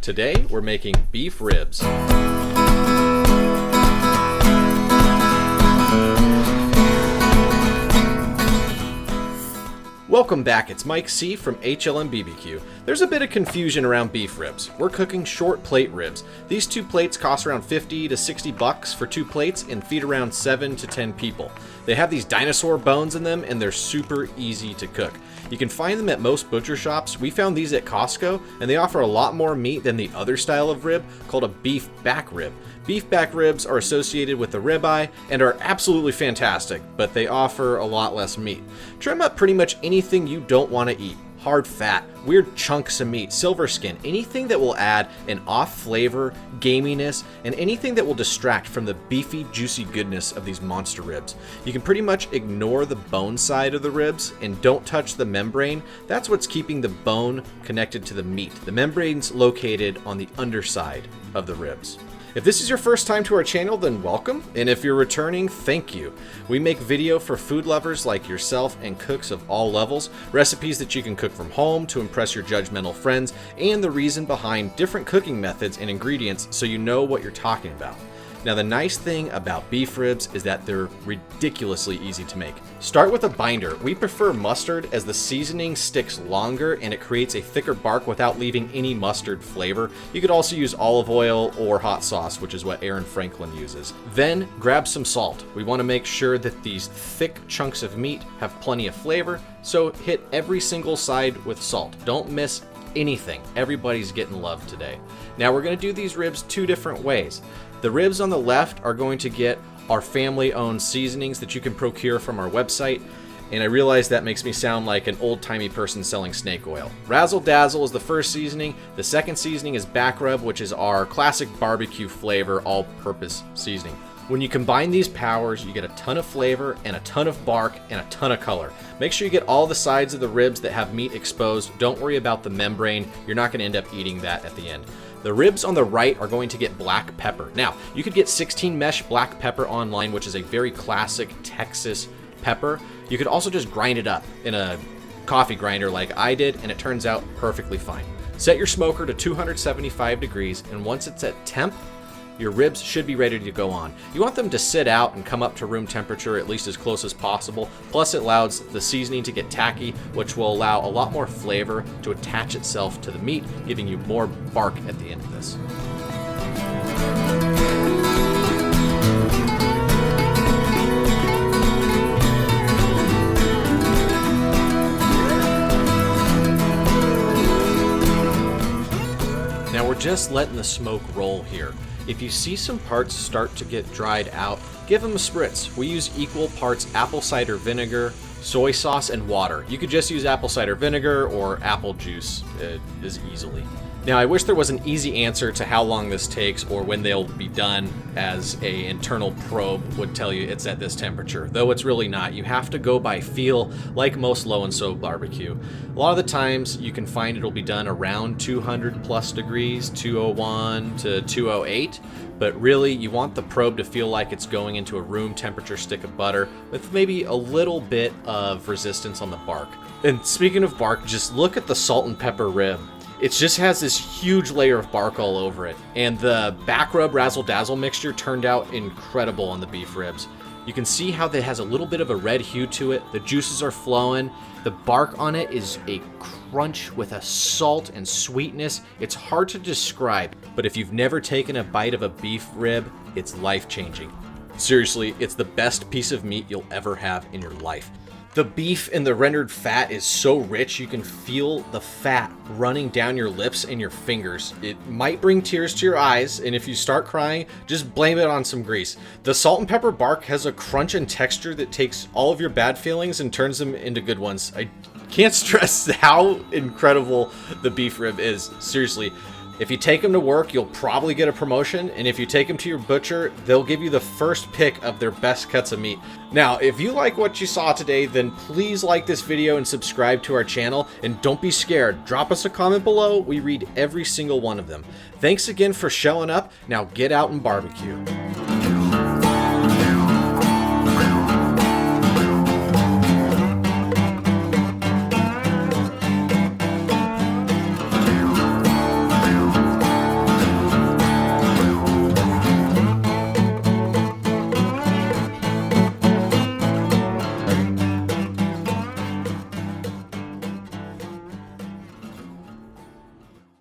Today we're making beef ribs. Welcome back, it's Mike C. from HLM BBQ. There's a bit of confusion around beef ribs. We're cooking short plate ribs. These two plates cost around 50 to 60 bucks for two plates and feed around 7 to 10 people. They have these dinosaur bones in them and they're super easy to cook. You can find them at most butcher shops. We found these at Costco and they offer a lot more meat than the other style of rib called a beef back rib. Beef back ribs are associated with the ribeye and are absolutely fantastic, but they offer a lot less meat. Trim up pretty much anything you don't want to eat. Hard fat, weird chunks of meat, silver skin, anything that will add an off flavor, gaminess, and anything that will distract from the beefy, juicy goodness of these monster ribs. You can pretty much ignore the bone side of the ribs and don't touch the membrane. That's what's keeping the bone connected to the meat. The membrane's located on the underside of the ribs. If this is your first time to our channel, then welcome, and if you're returning, thank you. We make video for food lovers like yourself and cooks of all levels, recipes that you can cook from home to impress your judgmental friends, and the reason behind different cooking methods and ingredients so you know what you're talking about. Now the nice thing about beef ribs is that they're ridiculously easy to make. Start with a binder. We prefer mustard as the seasoning sticks longer and it creates a thicker bark without leaving any mustard flavor. You could also use olive oil or hot sauce, which is what Aaron Franklin uses. Then grab some salt. We want to make sure that these thick chunks of meat have plenty of flavor, so hit every single side with salt. Don't miss anything. Everybody's getting love today. Now we're going to do these ribs two different ways. The ribs on the left are going to get our family-owned seasonings that you can procure from our website. And I realize that makes me sound like an old-timey person selling snake oil. Razzle Dazzle is the first seasoning. The second seasoning is back rub, which is our classic barbecue flavor, all-purpose seasoning. When you combine these powers, you get a ton of flavor and a ton of bark and a ton of color. Make sure you get all the sides of the ribs that have meat exposed. Don't worry about the membrane. You're not going to end up eating that at the end. The ribs on the right are going to get black pepper. Now, you could get 16 mesh black pepper online, which is a very classic Texas pepper. You could also just grind it up in a coffee grinder like I did, and it turns out perfectly fine. Set your smoker to 275 degrees, and once it's at temp, your ribs should be ready to go on. You want them to sit out and come up to room temperature at least as close as possible. Plus it allows the seasoning to get tacky, which will allow a lot more flavor to attach itself to the meat, giving you more bark at the end of this. Now we're just letting the smoke roll here. If you see some parts start to get dried out, give them a spritz. We use equal parts apple cider vinegar, soy sauce, and water. You could just use apple cider vinegar or apple juice as easily. Now, I wish there was an easy answer to how long this takes or when they'll be done, as an internal probe would tell you it's at this temperature, though it's really not. You have to go by feel, like most low and slow barbecue. A lot of the times you can find it'll be done around 200 plus degrees, 201 to 208, but really you want the probe to feel like it's going into a room temperature stick of butter with maybe a little bit of resistance on the bark. And speaking of bark, just look at the salt and pepper rib. It just has this huge layer of bark all over it. And the back rub Razzle Dazzle mixture turned out incredible on the beef ribs. You can see how that has a little bit of a red hue to it. The juices are flowing. The bark on it is a crunch with a salt and sweetness. It's hard to describe, but if you've never taken a bite of a beef rib, it's life-changing. Seriously, it's the best piece of meat you'll ever have in your life. The beef and the rendered fat is so rich, you can feel the fat running down your lips and your fingers. It might bring tears to your eyes, and if you start crying, just blame it on some grease. The salt and pepper bark has a crunch and texture that takes all of your bad feelings and turns them into good ones. I can't stress how incredible the beef rib is. Seriously. If you take them to work, you'll probably get a promotion, and if you take them to your butcher, they'll give you the first pick of their best cuts of meat. Now, if you like what you saw today, then please like this video and subscribe to our channel, and don't be scared. Drop us a comment below. We read every single one of them. Thanks again for showing up. Now get out and barbecue.